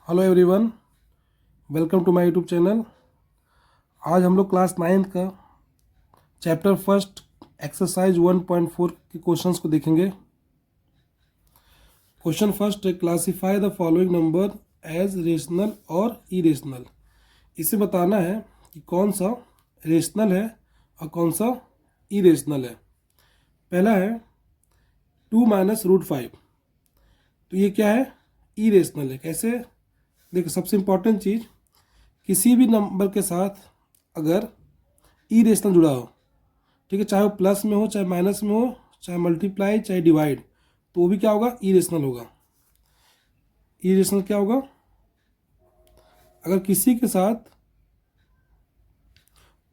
Hello everyone, welcome to my YouTube channel. आज हम लोग क्लास 9 का चैप्टर फर्स्ट एक्सरसाइज 1.4 के क्वेश्चंस को देखेंगे। क्वेश्चन फर्स्ट है, classify the following number as rational और इरेशनल। इसे बताना है कि कौन सा रेशनल है और कौन सा इरेशनल है। पहला है 2 माइनस रूट 5, तो ये क्या है? इरेशनल है। कैसे? देखो, सबसे इम्पॉर्टेंट चीज़, किसी भी नंबर के साथ अगर इरेशनल जुड़ा हो, ठीक है, चाहे वो प्लस में हो, चाहे माइनस में हो, चाहे मल्टीप्लाई, चाहे डिवाइड, तो वो भी क्या होगा? इरेशनल होगा। इरेशनल क्या होगा? अगर किसी के साथ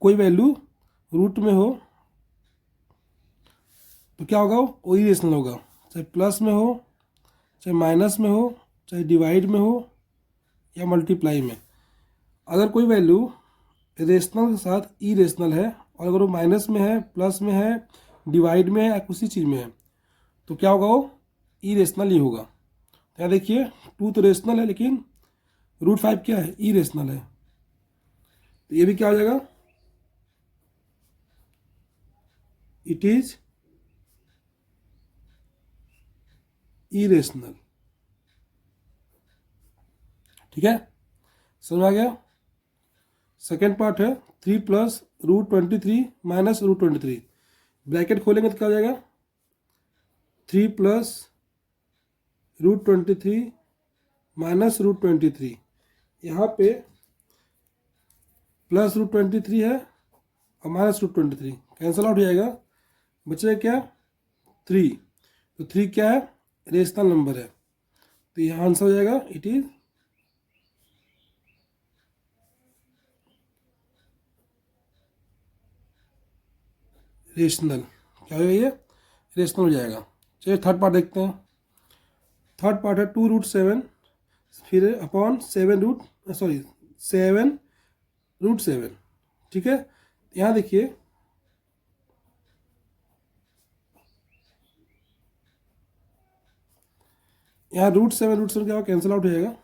कोई वैल्यू रूट में हो तो क्या होगा? वो इरेशनल होगा। चाहे प्लस में हो, चाहे माइनस में हो, चाहे डिवाइड में हो या मल्टीप्लाई में। अगर कोई वैल्यू रेशनल के साथ इरेशनल है और अगर वो माइनस में है, प्लस में है, डिवाइड में है या किसी चीज़ में है, तो क्या होगा? वो इरेशनल ही होगा। तो यहाँ देखिए, 2 तो रेशनल है लेकिन रूट 5 क्या है? इरेशनल है, तो ये भी क्या हो जाएगा? It is irrational. ठीक है, समझ आ गया? सेकेंड पार्ट है 3 plus root 23 minus root 23। Bracket खोलेंगे तो क्या हो जाएगा? 3 प्लस रूट 23 माइनस रूट 23। यहाँ पे प्लस रूट 23 है और माइनस रूट 23 कैंसल आउट हो जाएगा। बचेगा क्या? 3। तो 3 क्या है? रेशनल नंबर है, तो यहाँ आंसर हो जाएगा इट इज रेशनल। क्या होगा? ये रेशनल हो जाएगा। चलिए थर्ड पार्ट देखते हैं। थर्ड पार्ट है 2 रूट 7 फिर अपॉन 7 रूट 7। ठीक है, यहाँ देखिए, यहाँ रूट 7 क्या होगा? कैंसिल आउट हो जाएगा।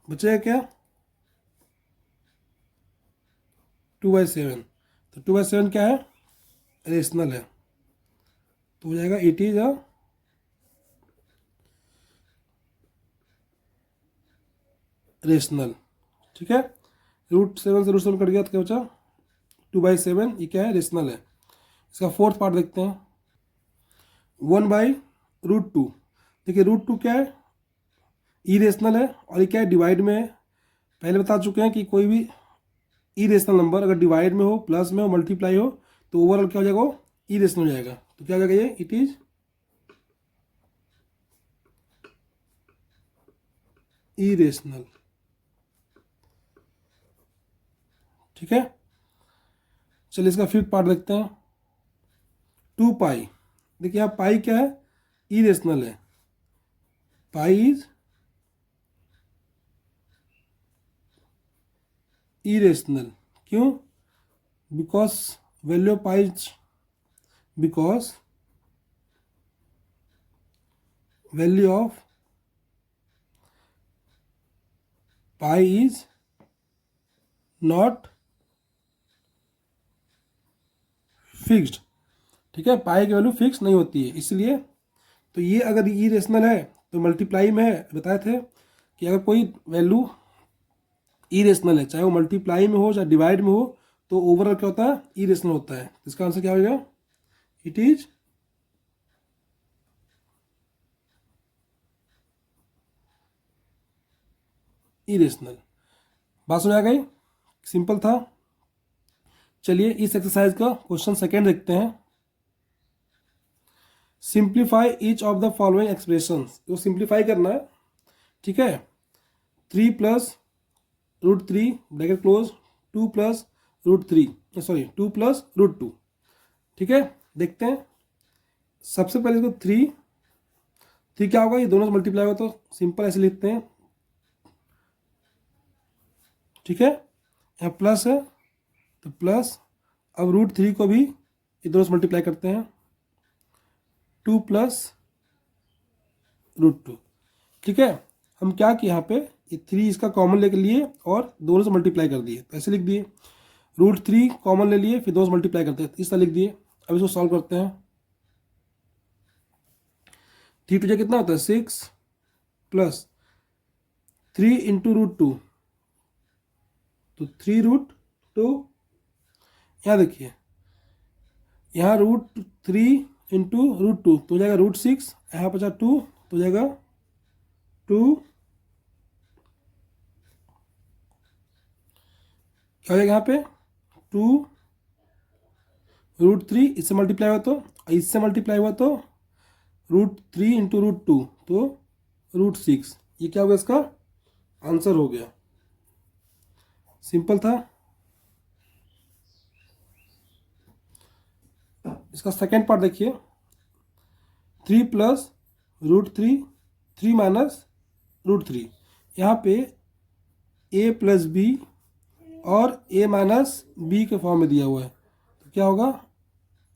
बचेगा क्या? 2/7। तो 2/7 क्या है? रेशनल है, तो हो जाएगा इट इज अ रेशनल। ठीक है, रूट 7 से रूट 7 कट गया तो क्या बचा? 2/7। ये क्या है? रेशनल है। इसका फोर्थ पार्ट देखते हैं, 1/√2। देखिए रूट 2 क्या है? इरेशनल है और ये क्या है? डिवाइड में है। पहले बता चुके हैं कि कोई भी इरेशनल नंबर अगर डिवाइड में हो, प्लस में हो, मल्टीप्लाई हो, तो ओवरऑल क्या हो जाएगा? वो इरेशनल हो जाएगा। तो क्या हो जाएगा? ये इट इज इरेशनल। ठीक है, चलिए इसका फिफ्थ पार्ट देखते हैं, 2 पाई। देखिए यहाँ पाई क्या है? इरेशनल है। Pi is irrational. क्यों? Because value of pi, because value of pi is not fixed. ठीक है, पाई की वैल्यू फिक्स नहीं होती है, इसलिए तो ये अगर इरेशनल है तो मल्टीप्लाई में है। बताए थे कि अगर कोई वैल्यू इरेशनल है, चाहे वो मल्टीप्लाई में हो चाहे डिवाइड में हो, तो ओवरऑल क्या होता है? इरेशनल होता है। इसका आंसर क्या होगा? It is irrational. बात समझ आ गई? सिंपल था। चलिए इस एक्सरसाइज का क्वेश्चन सेकेंड देखते हैं। Simplify each of the following expressions. तो सिंप्लीफाई करना है। ठीक है, 3 plus root 3 bracket close, 2 plus root 3 sorry 2 plus root 2। ठीक है, देखते हैं। सबसे पहले इसको 3 क्या होगा? ये दोनों से मल्टीप्लाई होगा तो सिंपल ऐसे लिखते हैं। ठीक है, यहाँ प्लस है तो प्लस, अब रूट 3 को भी ये दोनों से मल्टीप्लाई करते हैं, 2 प्लस रूट 2। ठीक है, हम क्या किए यहाँ पे? ये 3 इसका कॉमन लेकर लिए और दोनों से मल्टीप्लाई कर दिए, तो ऐसे लिख दिए। √3 कॉमन ले लिए, फिर दोनों से मल्टीप्लाई करते हैं, इस तरह लिख दिए। अब इसको सॉल्व करते हैं। 3 टू कितना होता है 6 प्लस 3 इंटू √2, तो 3√2। यहाँ देखिए, यहाँ √3 इंटू √2 तो हो जाएगा √6, यहाँ बचा 2 तो हो जाएगा 2, क्या हो जाएगा यहाँ पे 2 √3, इससे मल्टीप्लाई हुआ तो, इससे मल्टीप्लाई हुआ तो √3 इंटू √2 तो √6। ये क्या होगा, इसका आंसर हो गया। सिंपल था। इसका सेकेंड पार्ट देखिए, 3 प्लस √3, 3 माइनस √3। यहाँ पे a प्लस बी और a माइनस बी के फॉर्म में दिया हुआ है, तो क्या होगा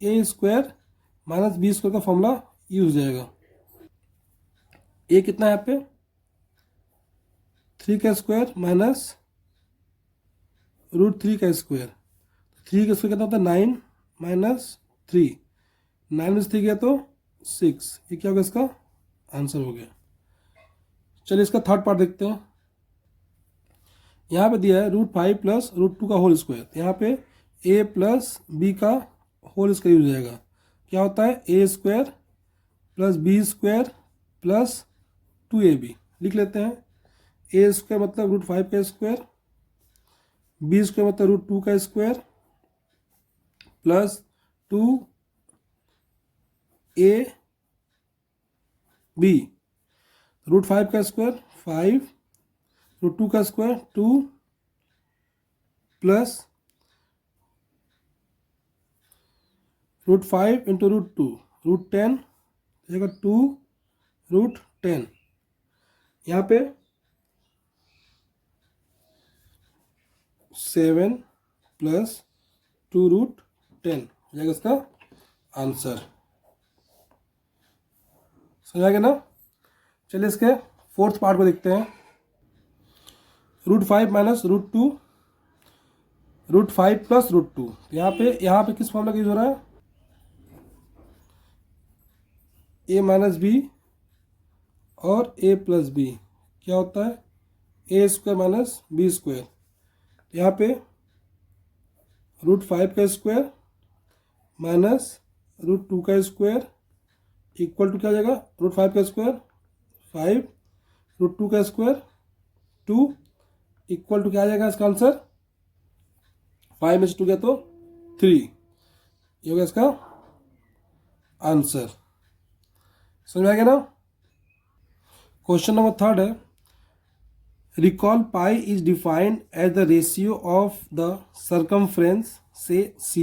a² माइनस b² का फॉर्मूला यूज हो जाएगा। a कितना है यहाँ पे 3 का स्क्वायर माइनस √3 का स्क्वायर, 3 का स्क्वायर कितना होता है 9 माइनस 3, 9 में से 3 गया तो 6। ये क्या होगा, इसका आंसर हो गया। चलिए इसका थर्ड पार्ट देखते हैं। यहाँ पे दिया है √5 प्लस √2 का होल स्क्वायर, तो यहाँ पे a प्लस बी का होल स्क्वायर यूज हो जाएगा। क्या होता है a² plus b² plus 2ab। लिख लेते हैं, a² मतलब √5 का स्क्वायर, b² मतलब √2 का स्क्वायर प्लस 2ab। √5 का स्क्वायर 5, √2 का स्क्वायर 2 प्लस √5 इंटू √2 √10 जाएगा 2 √10। यहाँ पे 7 प्लस 2 √10 हो जाएगा इसका आंसर। समझ आ गया ना। चलिए इसके फोर्थ पार्ट को देखते हैं। √5 माइनस √2, √5 प्लस √2। यहाँ पे किस फॉर्मूला का यूज हो रहा है, a माइनस बी और a प्लस बी। क्या होता है a² माइनस b²। यहाँ पे √5 का स्क्वायर माइनस √2 का स्क्वायर इक्वल टू क्या हो जाएगा, √5 का स्क्वायर 5, √2 का स्क्वायर 2 इक्वल टू क्या आ जाएगा इसका आंसर, 5 में से 2 गया तो 3। ये हो गया इसका आंसर। समझ में आ गया ना। क्वेश्चन नंबर थर्ड है, recall pi is defined as the ratio of the circumference से c,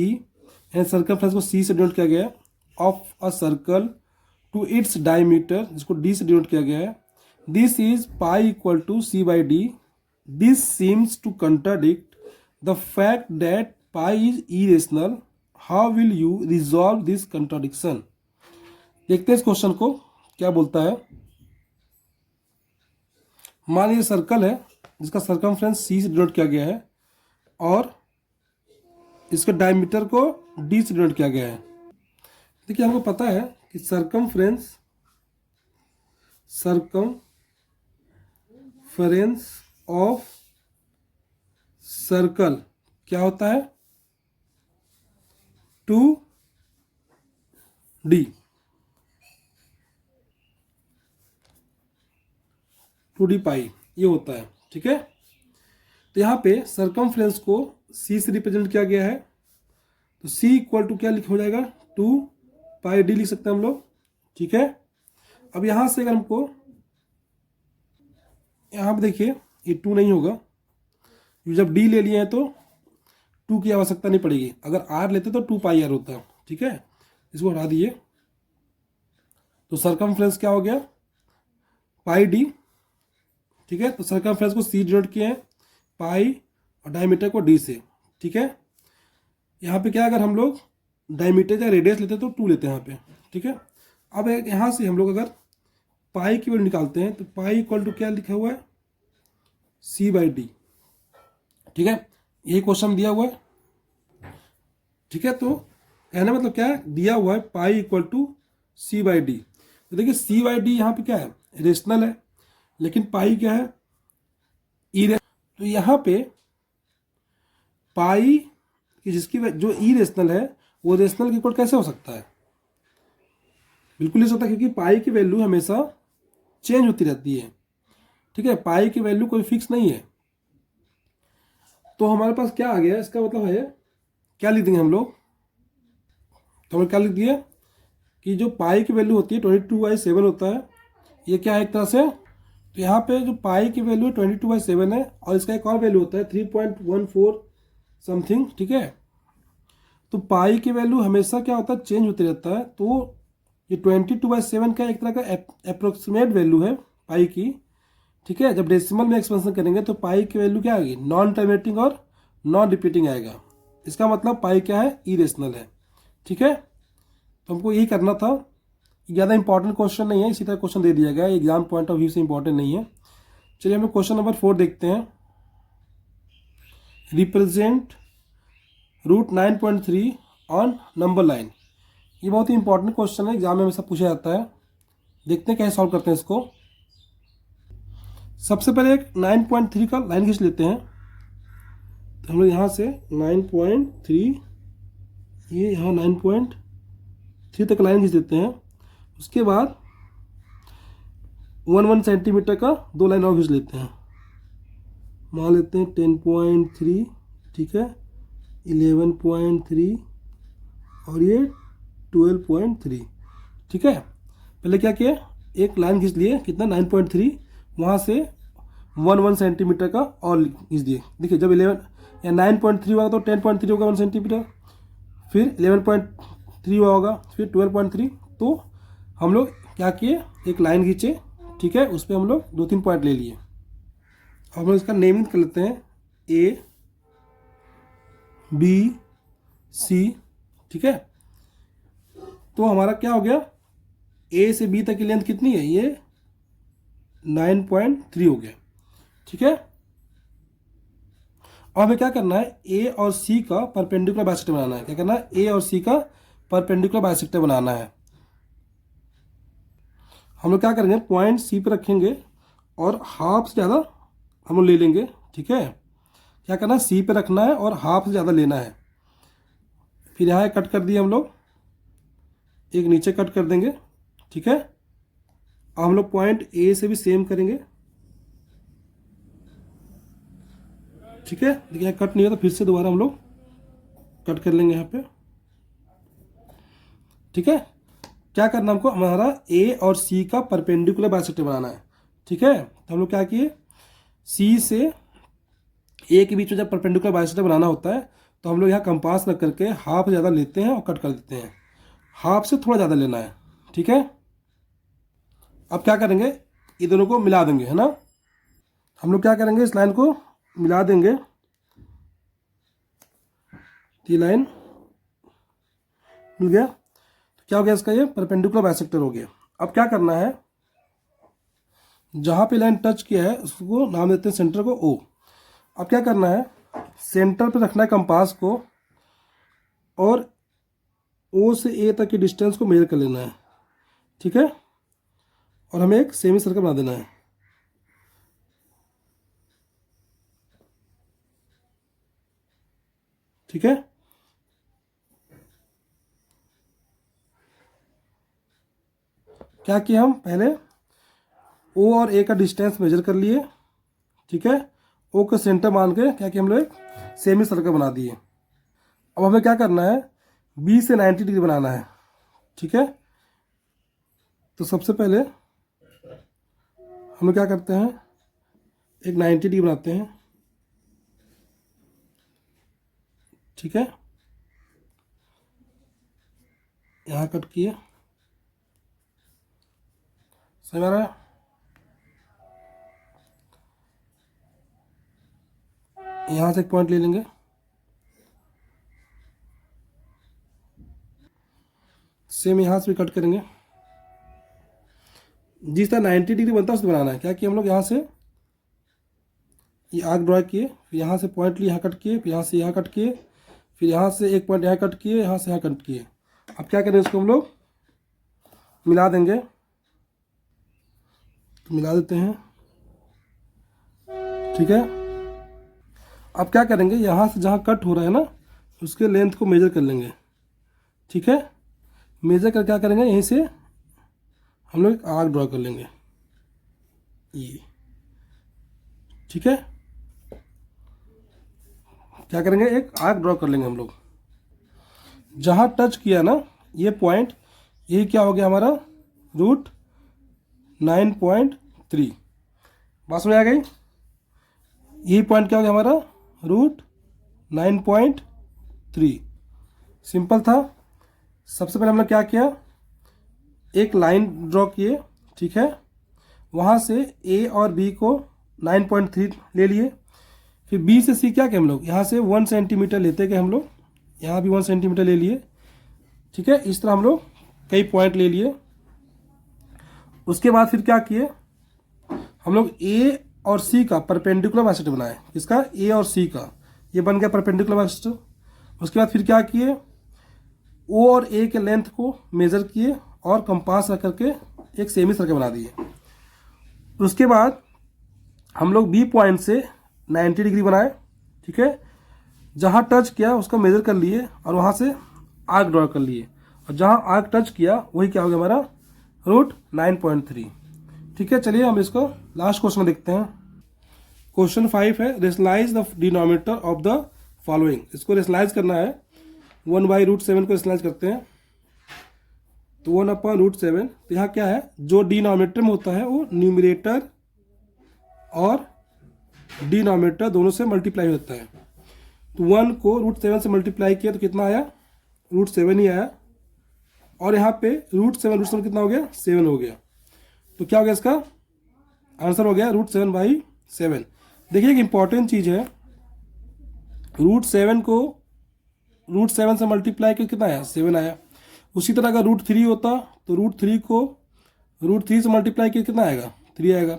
एंड सर्कमफ्रेंस को c से डिनोट किया गया है, of a circle to its diameter, जिसको d से डिनोट किया गया है। This is pi equal to c/d। This seems to contradict the fact that pi is irrational. How will you resolve this contradiction. देखते हैं इस क्वेश्चन को क्या बोलता है। मान लीजिए सर्कल है जिसका सर्कमफ्रेंस c से डिनोट किया गया है और इसके डायमीटर को d से डिनोट किया गया है। देखिए हमको पता है कि सर्कमफ्रेंस ऑफ सर्कल क्या होता है 2d, 2d पाई ये होता है। ठीक है, तो यहाँ पे सर्कमफ्रेंस को c से रिप्रेजेंट किया गया है, तो c इक्वल टू क्या लिख हो जाएगा 2πd लिख सकते हैं हम लोग। ठीक है, अब यहाँ से अगर हमको यहाँ पे देखिए ये 2 नहीं होगा, जब d ले लिए हैं तो 2 की आवश्यकता नहीं पड़ेगी। अगर r लेते तो 2πr होता। ठीक है, इसको हटा दिए तो सर्कमफ्रेंस क्या हो गया πd। ठीक है, तो सर्कमफ्रेंस को c डिनोट किए हैं पाई और डायमीटर को d से। ठीक है, यहाँ पे क्या अगर हम लोग डायमीटर या रेडियस लेते तो 2 लेते हैं यहाँ पे। ठीक है, अब यहाँ से हम लोग अगर पाई की वैल्यू निकालते हैं तो पाई इक्वल टू क्या लिखा हुआ है सी बाई डी। ठीक है, यही क्वेश्चन दिया हुआ है। ठीक है, तो कहने मतलब क्या है, दिया हुआ है pi equal to c by d. तो देखिए सी बाई डी यहाँ पे क्या है, रेशनल है, लेकिन पाई क्या है, तो यहाँ पे पाई की जिसकी जो ई रेशनल है वो रेशनल के इक्वल कैसे हो सकता है, बिल्कुल नहीं सकता, क्योंकि पाई की वैल्यू हमेशा चेंज होती रहती है। ठीक है, पाई की वैल्यू कोई फिक्स नहीं है। तो हमारे पास क्या आ गया, इसका मतलब है क्या लिख देंगे हम लोग, तो हम क्या लिख दिए कि जो पाई की वैल्यू होती है 22/7 होता है, ये क्या है एक तरह से। तो यहाँ पे जो पाई की वैल्यू 22/7 है, और इसका एक और वैल्यू होता है 3.14 समथिंग। ठीक है, तो पाई की वैल्यू हमेशा क्या होता है, चेंज होते रहता है। तो ये 22/7 का एक तरह का अप्रोक्सीमेट वैल्यू है पाई की। ठीक है, जब डेसिमल में एक्सपेंशन करेंगे तो पाई की वैल्यू क्या आएगी, नॉन टर्मिनेटिंग और नॉन रिपीटिंग आएगा। इसका मतलब पाई क्या है, इरेशनल है। ठीक है, तो हमको यही करना था। ज़्यादा इंपॉर्टेंट क्वेश्चन नहीं है, इसी तरह क्वेश्चन दे दिया गया है, एग्जाम पॉइंट ऑफ व्यू से इंपॉर्टेंट नहीं है। चलिए हम लोग क्वेश्चन नंबर 4 देखते हैं। Represent root 9.3 on number line. ये बहुत ही इंपॉर्टेंट क्वेश्चन है, एग्जाम में हमेशा पूछा जाता है। देखते हैं कैसे सॉल्व करते हैं इसको। सबसे पहले एक 9.3 का लाइन खींच लेते हैं। तो हम लोग यहाँ से 9.3, ये यहाँ 9.3 तक लाइन खींच देते हैं। उसके बाद 1 सेंटीमीटर का 2 लाइन और खींच लेते हैं। मान लेते हैं 10.3, ठीक है, 11.3 और ये 12.3। ठीक है, पहले क्या किया, एक लाइन खींच लिए, कितना 9.3, वहाँ से 1 सेंटीमीटर का और खींच दिए। देखिए जब 11 या 9.3 होगा तो 10.3 होगा 1 सेंटीमीटर, फिर 11.3 हुआ होगा, फिर 12.3। तो हम लोग क्या किए, एक लाइन खींचे। ठीक है, उस पर हम लोग 2-3 पॉइंट ले लिए। हम लोग इसका नेमिंग कर लेते हैं ए बी सी। ठीक है, तो हमारा क्या हो गया, ए से बी तक की लेंथ कितनी है, ये 9.3 हो गया। ठीक है, और हमें क्या करना है, ए और सी का परपेंडिकुलर बाइसेक्टर बनाना है। क्या करना है, ए और सी का परपेंडिकुलर बाइसेक्टर बनाना है। हम लोग क्या करेंगे, पॉइंट सी पे रखेंगे और हाफ से ज़्यादा हम लोग ले लेंगे। ठीक है, क्या करना है, सी पे रखना है और हाफ से ज़्यादा लेना है। फिर यहाँ कट कर दिए हम लोग, एक नीचे कट कर देंगे। ठीक है, अब हम लोग पॉइंट ए से भी सेम करेंगे। ठीक है, देखिए कट नहीं हो तो फिर से दोबारा हम लोग कट कर लेंगे यहाँ पे। ठीक है, क्या करना हमको, हमारा ए और सी का परपेंडिकुलर बाइसेक्टर बनाना है। ठीक है, तो हम लोग क्या किए, सी से ए के बीच में जब परपेंडिकुलर बाइसेक्टर बनाना होता है तो हम लोग यहाँ कंपास रख करके हाफ ज़्यादा लेते हैं और कट कर देते हैं। हाफ से थोड़ा ज़्यादा लेना है। ठीक है, अब क्या करेंगे, ये दोनों को मिला देंगे, है ना। हम लोग क्या करेंगे, इस लाइन को मिला देंगे। ये लाइन मिल गया, तो क्या हो गया, इसका ये परपेंडिकुलर बाइसेक्टर हो गया। अब क्या करना है, जहाँ पे लाइन टच किया है उसको नाम देते हैं सेंटर को ओ। अब क्या करना है, सेंटर पे रखना है कंपास को और ओ से ए तक की डिस्टेंस को मेजर कर लेना है। ठीक है, और हमें एक सेमी सर्कल बना देना है। ठीक है, क्या किया, हम पहले ओ और ए का डिस्टेंस मेजर कर लिए। ठीक है, ओ का सेंटर मान के क्या किया, हम लोग एक सेमी सर्कल बना दिए। अब हमें क्या करना है, बी से 90 डिग्री बनाना है। ठीक है, तो सबसे पहले हम लोग क्या करते हैं, एक 90 डिग्री बनाते हैं। ठीक है, यहाँ कट किए, समझ आ रहा है। यहाँ से एक पॉइंट ले लेंगे, सेम यहाँ से भी कट करेंगे। जिस तरह 90 डिग्री बनता है उसको बनाना है। क्या कि हम लोग यहाँ से ये आर्क ड्रॉ किए, फिर यहाँ से पॉइंट लिए, यहाँ कट किए, फिर यहाँ से यहाँ कट किए, फिर यहाँ से एक पॉइंट यहाँ कट किए, यहाँ से यहाँ कट किए। अब क्या करें, इसको हम लोग मिला देंगे, तो मिला देते हैं, ठीक है। अब क्या करेंगे, यहाँ से जहाँ कट हो रहा है ना, उसके लेंथ को मेजर कर लेंगे, ठीक है। मेजर कर क्या करेंगे, यहीं से हम लोग एक आर्क ड्रॉ कर लेंगे, ये, ठीक है। क्या करेंगे, एक आर्क ड्रॉ कर लेंगे हम लोग। जहाँ टच किया ना ये पॉइंट, यही क्या हो गया हमारा, √9.3। बात समझ आ गई। यही पॉइंट क्या हो गया हमारा, √9.3। सिंपल था। सबसे पहले हमने क्या किया, एक लाइन ड्रॉ किए, ठीक है। वहाँ से ए और बी को 9.3 ले लिए। फिर बी से सी क्या किया हम लोग, यहाँ से 1 सेंटीमीटर लेते गए हम लोग, यहाँ भी 1 सेंटीमीटर ले लिए, ठीक है। इस तरह हम लोग कई पॉइंट ले लिए। उसके बाद फिर क्या किए, हम लोग ए और सी का परपेंडिकुलर बाइसेक्टर बनाए। इसका ए और सी का, ये बन गया परपेंडिकुलर बाइसेक्टर। उसके बाद फिर क्या किए, ओ और ए के लेंथ को मेजर किए और कंपास रख करके एक सेमी सर्कल बना दिए। उसके बाद हम लोग बी पॉइंट से 90 डिग्री बनाए, ठीक है। जहाँ टच किया उसको मेजर कर लिए और वहाँ से आर्क ड्रॉ कर लिए, और जहाँ आर्क टच किया वही क्या हो गया हमारा, √9.3, ठीक है। चलिए हम इसको लास्ट क्वेश्चन में देखते हैं। क्वेश्चन 5 है, rationalise the denominator of the following. इसको रेशनलाइज करना है, 1/√7 को रेशनलाइज करते हैं, तो 1/√7। तो यहाँ क्या है, जो डिनोमिनेटर में होता है वो न्यूमरेटर और डिनोमिनेटर दोनों से मल्टीप्लाई होता है। तो 1 को √7 से मल्टीप्लाई किया तो कितना आया, √7 ही आया। और यहाँ पे √7 कितना हो गया, 7 हो गया। तो क्या हो गया, इसका आंसर हो गया √7/7। देखिए एक इंपॉर्टेंट चीज़ है, √7 को √7 से मल्टीप्लाई करके कितना आया, 7 आया। उसी तरह अगर √3 होता तो √3 को √3 से मल्टीप्लाई करके कितना आएगा, 3 आएगा।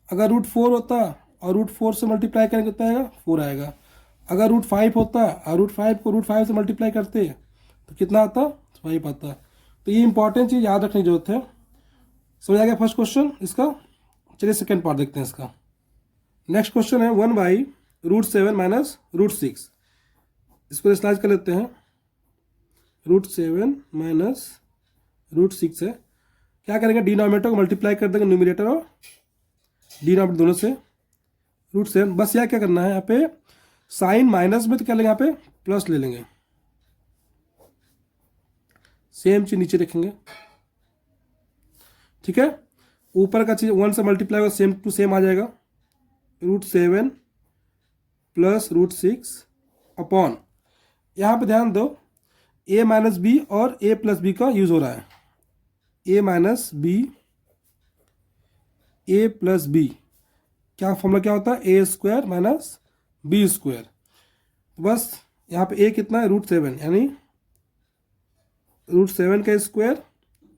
अगर √4 होता और √4 से मल्टीप्लाई करेंगे कितना आएगा, 4 आएगा। अगर √5 होता और √5 को √5 से मल्टीप्लाई करते तो कितना आता, 5 आता। तो ये इंपॉर्टेंट चीज़ याद रखने की जरूरत है। समझ आ गया फर्स्ट क्वेश्चन इसका। चलिए सेकेंड पार्ट देखते हैं इसका। नेक्स्ट क्वेश्चन है 1/√7 - √6। इसको रेशनलाइज कर लेते हैं, √7 - √6 है। क्या करेंगे, डिनोमिनेटर को मल्टीप्लाई कर देंगे न्यूमरेटर और डिनोमिनेटर दोनों से, √7। बस यह क्या करना है, यहाँ पे साइन माइनस में तो क्या लेंगे, यहाँ पे प्लस ले लेंगे। सेम चीज नीचे देखेंगे, ठीक है। ऊपर का चीज 1 से मल्टीप्लाई होगा, सेम टू सेम आ जाएगा, √7 + √6 अपॉन, यहाँ पे ध्यान दो a - b और a + b का यूज हो रहा है। a - b क्या फॉर्मूला क्या होता है, a² - b²। बस यहाँ पे a कितना है, √7, यानी √7 का स्क्वायर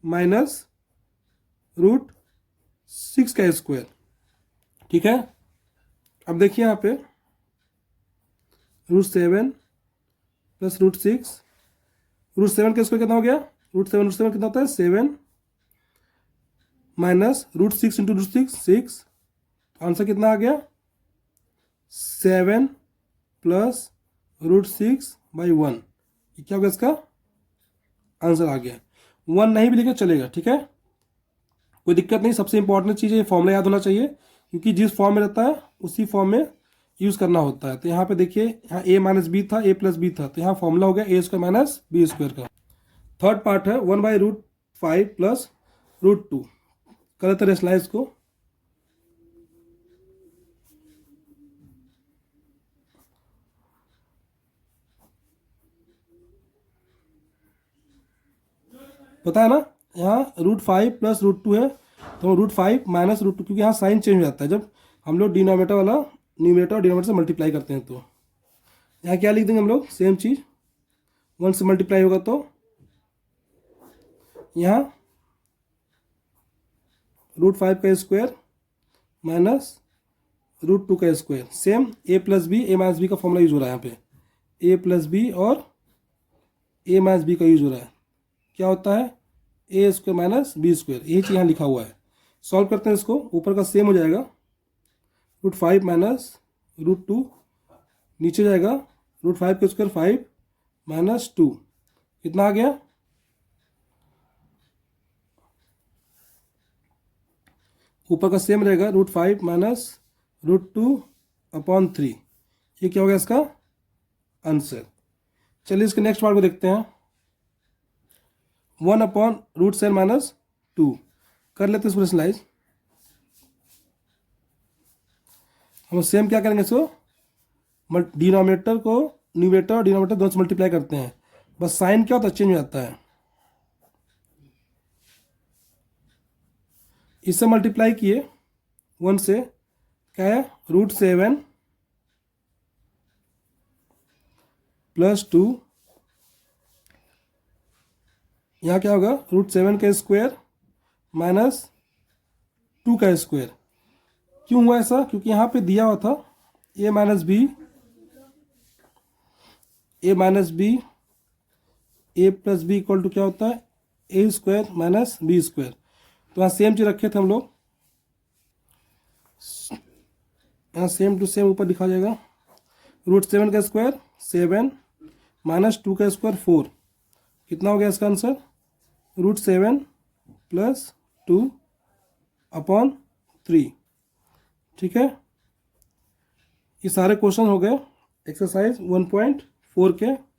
माइनस √6 का स्क्वायर, ठीक है। अब देखिए यहाँ पे √7 + √6, √7 का स्क्वायर कितना हो गया, √7 कितना होता है, 7 माइनस √6 × √6 6। आंसर कितना आ गया, 7 + √6/1। ये क्या होगा, इसका आंसर आ गया। 1 नहीं भी लिखे चलेगा, ठीक है, कोई दिक्कत नहीं। सबसे इंपॉर्टेंट चीज़ है ये फॉर्मूला याद होना चाहिए, क्योंकि जिस फॉर्म में रहता है उसी फॉर्म में यूज़ करना होता है। तो यहाँ पे देखिए, यहाँ a - b था, a + b था, तो यहाँ फॉर्मूला हो गया a² - b² का। थर्ड पार्ट है 1/√5 + √2। करते रेशनलाइज को, पता है ना, यहाँ √5 + √2 है, तो √5 - √2, क्योंकि यहाँ साइन चेंज हो जाता है जब हम लोग डिनोमिनेटर वाला न्यूमरेटर और डिनोमिनेटर से मल्टीप्लाई करते हैं। तो यहाँ क्या लिख देंगे हम लोग, सेम चीज़, 1 से मल्टीप्लाई होगा तो यहाँ √5 का स्क्वायर माइनस रूट 2 का स्क्वायर। सेम ए प्लस बी, ए माइनस बी का फॉर्मूला यूज हो रहा है यहाँ पे, ए प्लस बी और ए माइनस बी का यूज हो रहा है। क्या होता है, A square minus B square, यही चीज़ यहाँ लिखा हुआ है। सॉल्व करते हैं इसको, ऊपर का सेम हो जाएगा, रूट 5 माइनस रूट 2, नीचे जाएगा रूट 5 का स्क्वायर 5 माइनस 2, कितना आ गया, ऊपर का सेम रहेगा, रूट 5 माइनस रूट 2 अपॉन 3। ये क्या हो गया इसका आंसर। चलिए इसके नेक्स्ट पार्ट को देखते हैं। 1 अपॉन रूट 7 माइनस 2 कर लेते हैं इसको रेशनलाइज। हम सेम क्या करेंगे, इसको डिनोमिनेटर को न्यूमरेटर और डिनोमिनेटर दोनों से मल्टीप्लाई करते हैं, बस साइन क्या होता है चेंज हो जाता है। इससे मल्टीप्लाई किए 1 से, क्या है, रूट 7 प्लस 2, यहाँ क्या होगा, रूट 7 का स्क्वायर माइनस 2 का स्क्वायर। क्यों हुआ ऐसा, क्योंकि यहाँ पे दिया हुआ था A minus B, A plus B equal to क्या होता है, A square minus B square. तो यहाँ सेम चीज रखे थे हम लोग, यहाँ सेम टू सेम ऊपर लिखा जाएगा, रूट 7 का स्क्वायर 7 माइनस 2 का स्क्वायर 4, कितना हो गया इसका आंसर, रूट 7 प्लस 2 अपॉन 3। ठीक है, ये सारे क्वेश्चन हो गए एक्सरसाइज 1.4 के।